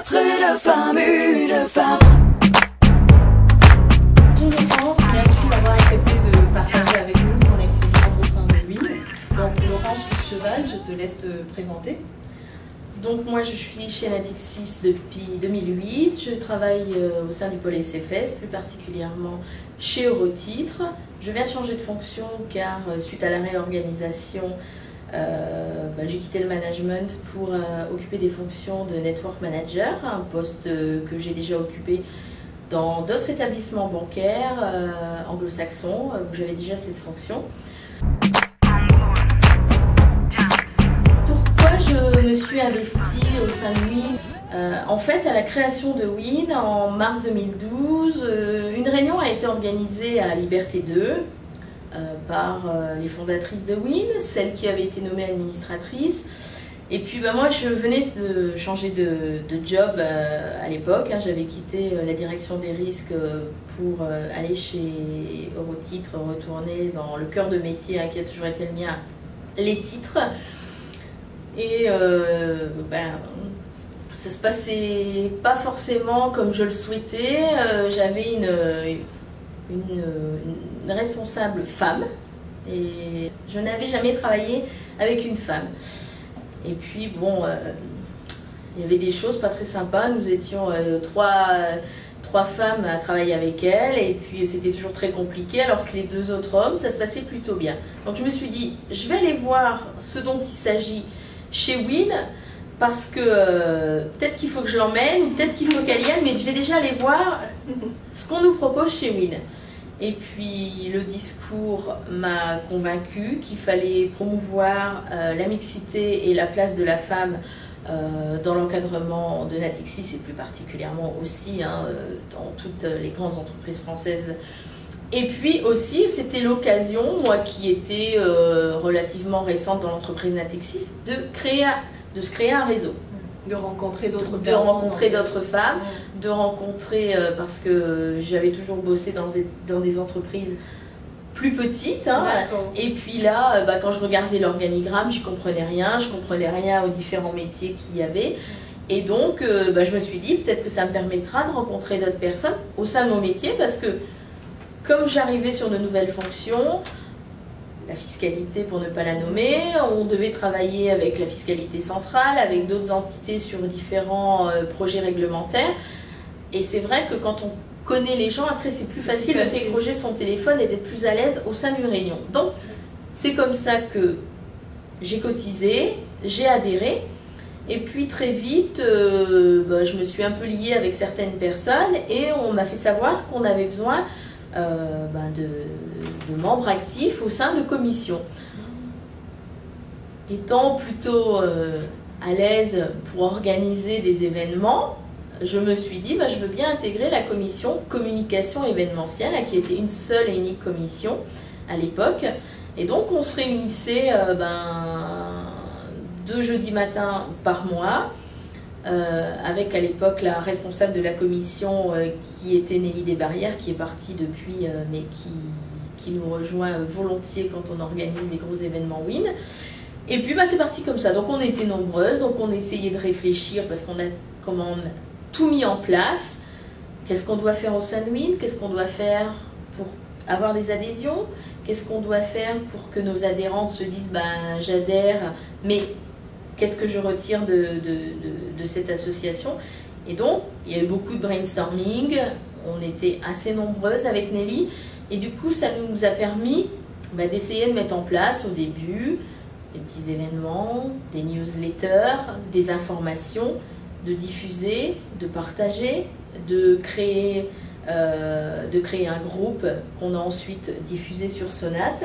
être une femme, une femme. Laurence, merci d'avoir accepté de partager avec nous ton expérience au sein de WIN. Donc Laurence Cheval, je te laisse te présenter. Donc moi je suis chez Natixis depuis 2008, je travaille au sein du pôle SFS, plus particulièrement chez Eurotitre. Je viens de changer de fonction car suite à la réorganisation, j'ai quitté le management pour occuper des fonctions de network manager, un poste que j'ai déjà occupé dans d'autres établissements bancaires anglo-saxons où j'avais déjà cette fonction. Je me suis investie au sein de WIN. En fait, à la création de WIN, en mars 2012, une réunion a été organisée à Liberté 2 par les fondatrices de WIN, celle qui avait été nommée administratrice. Et puis moi, je venais de changer de job à l'époque. J'avais quitté la direction des risques pour aller chez Eurotitre, retourner dans le cœur de métier qui a toujours été le mien, les titres. Et ça se passait pas forcément comme je le souhaitais. J'avais une responsable femme et je n'avais jamais travaillé avec une femme. Et puis il y avait des choses pas très sympas. Nous étions trois femmes à travailler avec elle et puis c'était toujours très compliqué alors que les deux autres hommes, ça se passait plutôt bien. Donc je me suis dit, je vais aller voir ce dont il s'agit chez WIN, parce que peut-être qu'il faut que je l'emmène, ou peut-être qu'il faut qu'elle y aille, mais je vais déjà aller voir ce qu'on nous propose chez WIN. Et puis le discours m'a convaincue qu'il fallait promouvoir la mixité et la place de la femme dans l'encadrement de Natixis, et plus particulièrement aussi dans toutes les grandes entreprises françaises. Et puis aussi, c'était l'occasion, moi qui étais relativement récente dans l'entreprise Natixis, de se créer un réseau. De rencontrer d'autres personnes. De rencontrer d'autres femmes, de rencontrer, parce que j'avais toujours bossé dans des entreprises plus petites. Et puis là, quand je regardais l'organigramme, j'y comprenais rien. Je comprenais rien aux différents métiers qu'il y avait. Et donc, je me suis dit, peut-être que ça me permettra de rencontrer d'autres personnes au sein de mon métier, parce que comme j'arrivais sur de nouvelles fonctions, la fiscalité pour ne pas la nommer, on devait travailler avec la fiscalité centrale, avec d'autres entités sur différents projets réglementaires. Et c'est vrai que quand on connaît les gens, après c'est plus facile de décrocher son téléphone et d'être plus à l'aise au sein d'une réunion. Donc c'est comme ça que j'ai cotisé, j'ai adhéré. Et puis très vite, je me suis un peu liée avec certaines personnes et on m'a fait savoir qu'on avait besoin de membres actifs au sein de commissions. Étant plutôt à l'aise pour organiser des événements, je me suis dit je veux bien intégrer la commission communication événementielle, qui était une seule et unique commission à l'époque. Et donc on se réunissait 2 jeudis matins par mois, avec à l'époque la responsable de la commission qui était Nelly Desbarrières, qui est partie depuis, mais qui nous rejoint volontiers quand on organise des gros événements WIN. Et puis c'est parti comme ça. Donc on était nombreuses, donc on essayait de réfléchir parce qu'on a tout mis en place. Qu'est-ce qu'on doit faire au sein de WIN? Qu'est-ce qu'on doit faire pour avoir des adhésions? Qu'est-ce qu'on doit faire pour que nos adhérentes se disent j'adhère, mais qu'est-ce que je retire de cette association? Et donc, il y a eu beaucoup de brainstorming, on était assez nombreuses avec Nelly, et du coup, ça nous a permis d'essayer de mettre en place au début des petits événements, des newsletters, des informations, de diffuser, de partager, de créer un groupe qu'on a ensuite diffusé sur Sonate.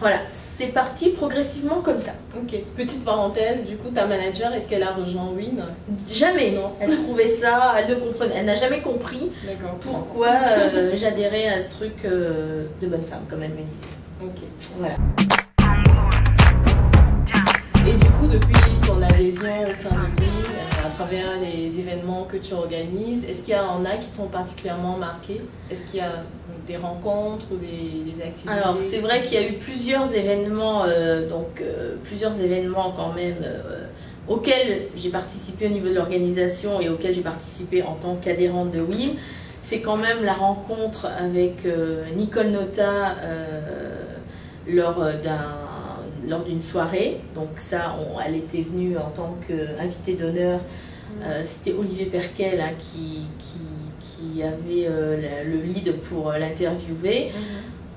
Voilà, c'est parti progressivement comme ça. Ok, petite parenthèse, du coup ta manager, est-ce qu'elle a rejoint WIN? Jamais, non. Elle trouvait ça, elle ne comprenait, elle n'a jamais compris pourquoi j'adhérais à ce truc de bonne femme, comme elle me disait. Ok. Voilà. Et du coup, depuis ton adhésion au sein de WIN, à travers les événements que tu organises, est-ce qu'il y en a qui t'ont particulièrement marqué? Est-ce qu'il y a des rencontres ou des activités? Alors c'est vrai qu'il y a eu plusieurs événements, plusieurs événements quand même auxquelles j'ai participé au niveau de l'organisation et auxquelles j'ai participé en tant qu'adhérente de WIN, c'est quand même la rencontre avec Nicole Notat lors d'une soirée. Donc ça, elle était venue en tant qu'invitée d'honneur. C'était Olivier Perquel hein, qui avait le lead pour l'interviewer.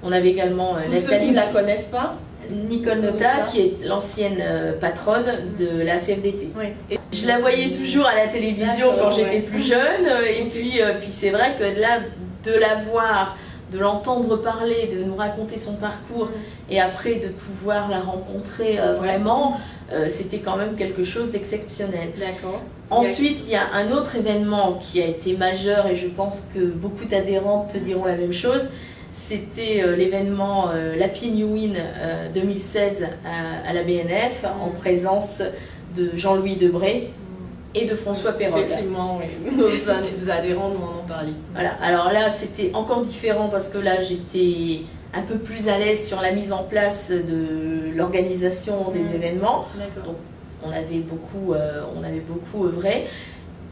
On avait également Pour Nathalie, ceux qui ne la connaissent pas, Nicole Notat, qui est l'ancienne patronne de la CFDT. oui. Et Je la voyais toujours à la télévision quand j'étais plus jeune, et puis c'est vrai que là, de la voir, de l'entendre parler, de nous raconter son parcours, et après de pouvoir la rencontrer vraiment, c'était quand même quelque chose d'exceptionnel. D'accord. Ensuite, il y a un autre événement qui a été majeur, et je pense que beaucoup d'adhérentes te diront la même chose. C'était l'événement l'Happy New Win 2016 à la BNF, en présence de Jean-Louis Debré et de François Perrol. Effectivement, oui. Nos adhérents m'en ont parlé. Voilà. Alors là, c'était encore différent parce que là, j'étais un peu plus à l'aise sur la mise en place de l'organisation des événements. D'accord. Donc, on avait beaucoup œuvré.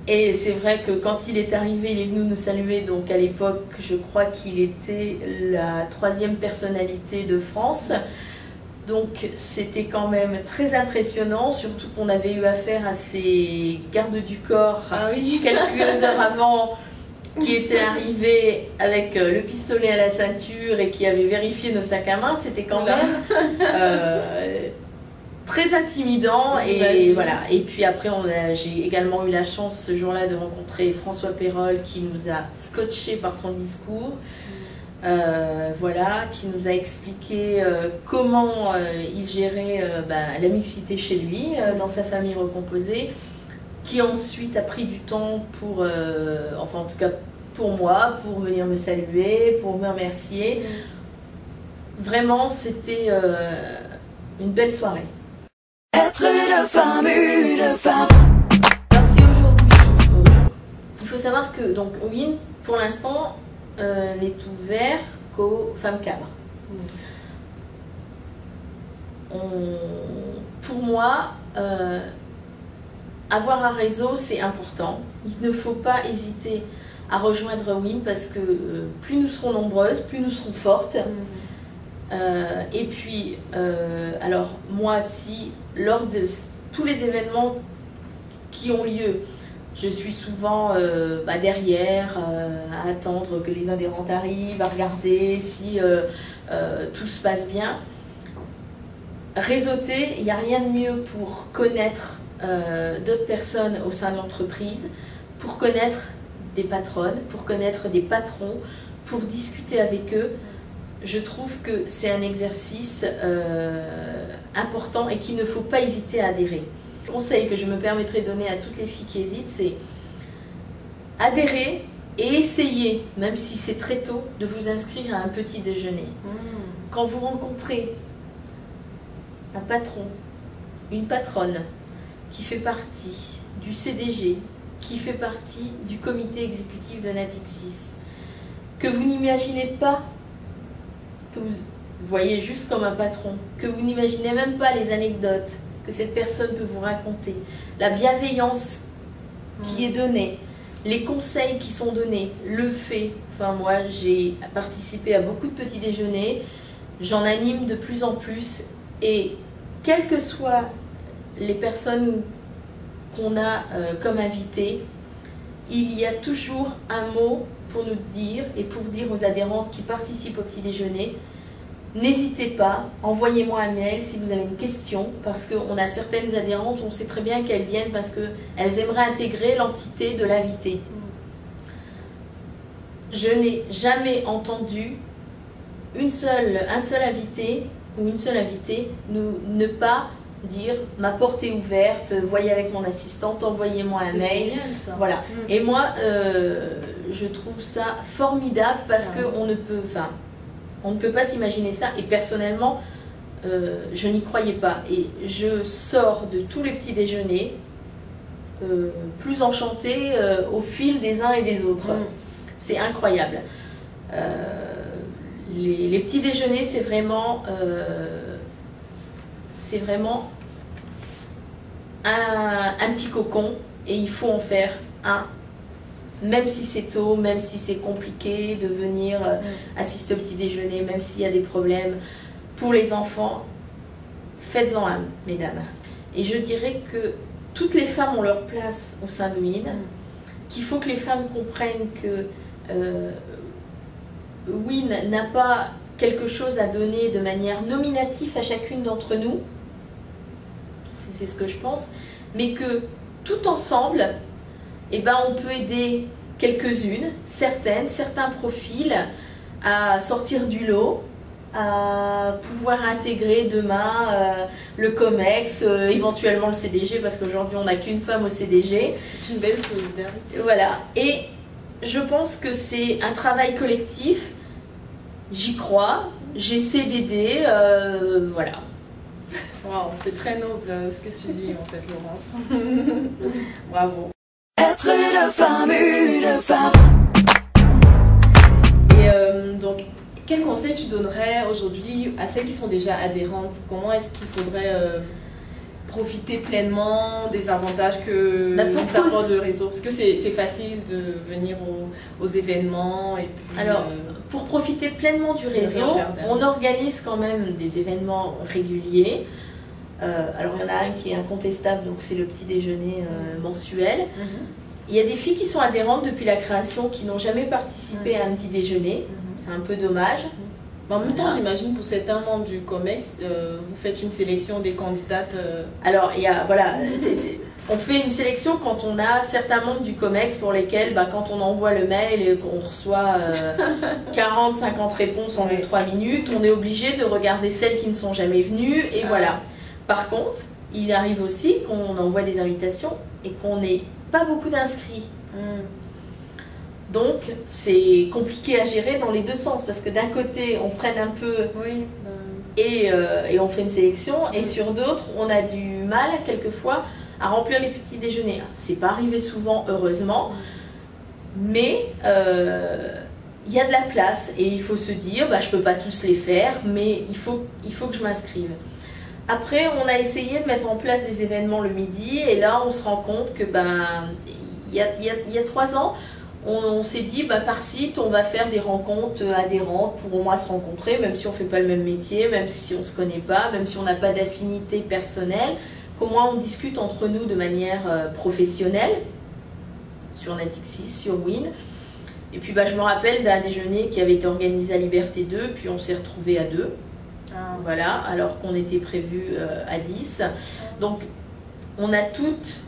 Et c'est vrai que quand il est arrivé, il est venu nous saluer. Donc à l'époque, je crois qu'il était la 3e personnalité de France. Donc c'était quand même très impressionnant, surtout qu'on avait eu affaire à ces gardes du corps quelques heures avant, qui étaient arrivés avec le pistolet à la ceinture et qui avaient vérifié nos sacs à main. C'était quand même très intimidant. Et voilà. Et puis après, j'ai également eu la chance ce jour-là de rencontrer François Perrol, qui nous a scotché par son discours. Voilà, qui nous a expliqué comment il gérait la mixité chez lui, dans sa famille recomposée, qui ensuite a pris du temps pour, enfin en tout cas pour moi, pour venir me saluer, pour me remercier. Vraiment, c'était une belle soirée. Être une femme, une femme. Alors si aujourd'hui, il faut savoir que donc WIN, pour l'instant, n'est ouvert qu'aux femmes cadres. Pour moi, avoir un réseau, c'est important. Il ne faut pas hésiter à rejoindre WIN parce que plus nous serons nombreuses, plus nous serons fortes. Et puis, alors moi, si lors de tous les événements qui ont lieu, je suis souvent derrière, à attendre que les adhérentes arrivent, à regarder si tout se passe bien. Réseauter, il n'y a rien de mieux pour connaître d'autres personnes au sein de l'entreprise, pour connaître des patronnes, pour connaître des patrons, pour discuter avec eux. Je trouve que c'est un exercice important et qu'il ne faut pas hésiter à adhérer. Le conseil que je me permettrai de donner à toutes les filles qui hésitent, c'est adhérer et essayer, même si c'est très tôt, de vous inscrire à un petit déjeuner. Quand vous rencontrez un patron, une patronne qui fait partie du CDG, qui fait partie du comité exécutif de Natixis, que vous n'imaginez pas, que vous voyez juste comme un patron, que vous n'imaginez même pas les anecdotes que cette personne peut vous raconter, la bienveillance qui est donnée, les conseils qui sont donnés, le fait. Enfin moi j'ai participé à beaucoup de petits déjeuners, j'en anime de plus en plus et quelles que soient les personnes qu'on a comme invitées, il y a toujours un mot pour nous dire et pour dire aux adhérentes qui participent au petit déjeuner, n'hésitez pas, envoyez-moi un mail si vous avez une question, parce qu'on a certaines adhérentes, on sait très bien qu'elles viennent parce qu'elles aimeraient intégrer l'entité de l'invité. Je n'ai jamais entendu un seul invité ou une seule invitée ne pas dire ma porte est ouverte, voyez avec mon assistante, envoyez-moi un mail. Génial, ça. Voilà. Et moi, je trouve ça formidable parce qu'on ne peut, enfin, on ne peut pas s'imaginer ça. Et personnellement, je n'y croyais pas. Et je sors de tous les petits déjeuners plus enchantée au fil des uns et des autres. C'est incroyable. Les petits déjeuners, c'est vraiment un petit cocon et il faut en faire un. Même si c'est tôt, même si c'est compliqué de venir assister au petit déjeuner, même s'il y a des problèmes pour les enfants, faites-en un, mesdames. Et je dirais que toutes les femmes ont leur place au sein de WIN, qu'il faut que les femmes comprennent que WIN n'a pas quelque chose à donner de manière nominative à chacune d'entre nous, c'est ce que je pense, mais que tout ensemble, eh ben, on peut aider quelques-unes, certains profils à sortir du lot, à pouvoir intégrer demain le COMEX, éventuellement le CDG, parce qu'aujourd'hui on n'a qu'une femme au CDG. C'est une belle solidarité. Voilà, et je pense que c'est un travail collectif, j'y crois, j'essaie d'aider, voilà. Wow, c'est très noble ce que tu dis en fait, Laurence. Bravo. Être une femme. Et donc, quel conseil tu donnerais aujourd'hui à celles qui sont déjà adhérentes? Comment est-ce qu'il faudrait profiter pleinement des avantages que nous apporte le réseau? Parce que c'est facile de venir aux événements et puis... Alors, pour profiter pleinement du réseau, on organise quand même des événements réguliers. Alors, il y en a un qui est incontestable, donc c'est le petit déjeuner mensuel. Il y a des filles qui sont adhérentes depuis la création, qui n'ont jamais participé à un petit déjeuner. C'est un peu dommage. En même temps, j'imagine pour certains membres du COMEX, vous faites une sélection des candidates. Alors, il y a, voilà, on fait une sélection quand on a certains membres du COMEX pour lesquels, quand on envoie le mail et qu'on reçoit 40-50 réponses en 3 minutes, on est obligé de regarder celles qui ne sont jamais venues. Et voilà. Par contre, il arrive aussi qu'on envoie des invitations et qu'on n'ait pas beaucoup d'inscrits. Donc, c'est compliqué à gérer dans les deux sens, parce que d'un côté, on freine un peu et on fait une sélection, et sur d'autres, on a du mal, quelquefois, à remplir les petits déjeuners. C'est pas arrivé souvent, heureusement, mais il y a de la place, et il faut se dire, je peux pas tous les faire, mais il faut que je m'inscrive. Après, on a essayé de mettre en place des événements le midi, et là, on se rend compte que, il y a 3 ans, on s'est dit, par site, on va faire des rencontres adhérentes pour au moins se rencontrer, même si on ne fait pas le même métier, même si on ne se connaît pas, même si on n'a pas d'affinité personnelle, qu'au moins on discute entre nous de manière professionnelle, sur Natixis, sur WIN. Et puis je me rappelle d'un déjeuner qui avait été organisé à Liberté 2, puis on s'est retrouvés à 2. Voilà, alors qu'on était prévu à 10. Donc, on a toutes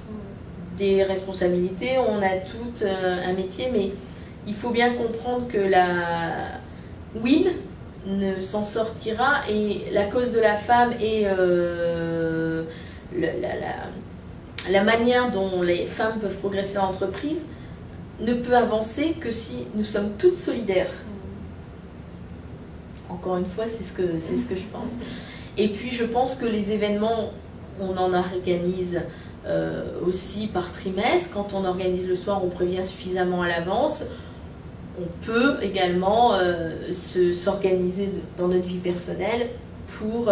des responsabilités, on a toutes un métier, mais il faut bien comprendre que la WIN ne s'en sortira, et la cause de la femme et la manière dont les femmes peuvent progresser dans l'entreprise ne peut avancer que si nous sommes toutes solidaires. Encore une fois, c'est ce que je pense. Et puis, je pense que les événements, on en organise aussi par trimestre. Quand on organise le soir, on prévient suffisamment à l'avance. On peut également s'organiser dans notre vie personnelle pour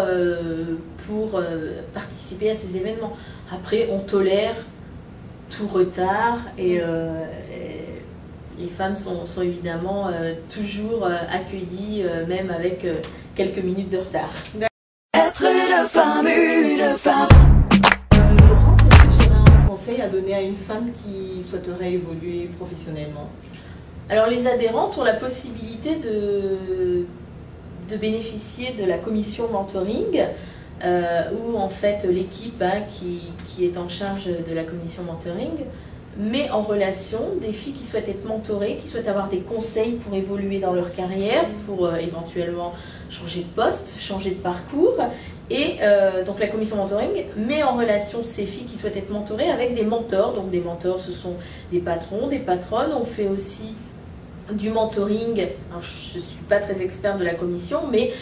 participer à ces événements. Après, on tolère tout retard, et les femmes sont évidemment toujours accueillies, même avec quelques minutes de retard. Être une femme. Laurence, est-ce que tu aurais un conseil à donner à une femme qui souhaiterait évoluer professionnellement? Alors, les adhérentes ont la possibilité de bénéficier de la commission mentoring, où en fait l'équipe qui est en charge de la commission mentoring met en relation des filles qui souhaitent être mentorées, qui souhaitent avoir des conseils pour évoluer dans leur carrière, pour éventuellement changer de poste, changer de parcours. Et donc la commission mentoring met en relation ces filles qui souhaitent être mentorées avec des mentors. Donc des mentors, ce sont des patrons, des patronnes. On fait aussi du mentoring. Alors, je ne suis pas très experte de la commission, mais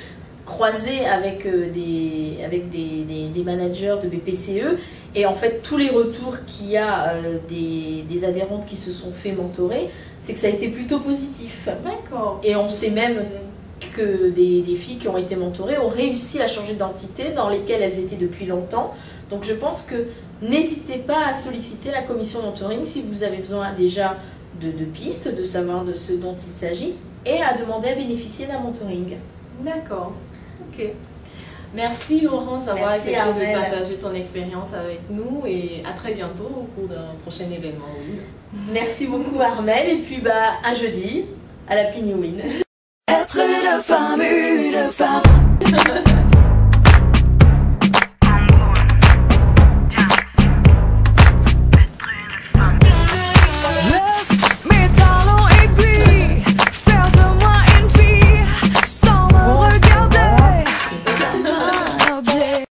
croisé avec des managers de BPCE. Et en fait, tous les retours qu'il y a des adhérentes qui se sont fait mentorer, c'est que ça a été plutôt positif. D'accord. Et on sait même que des filles qui ont été mentorées ont réussi à changer d'identité dans lesquelles elles étaient depuis longtemps. Donc je pense que n'hésitez pas à solliciter la commission mentoring si vous avez besoin déjà de pistes, de savoir de ce dont il s'agit et à demander à bénéficier d'un mentoring. D'accord, ok. Merci Laurence d'avoir accepté de partager ton expérience avec nous et à très bientôt au cours d'un prochain événement. Merci beaucoup Armelle et puis à jeudi à la Pignoune. Être une femme, une femme.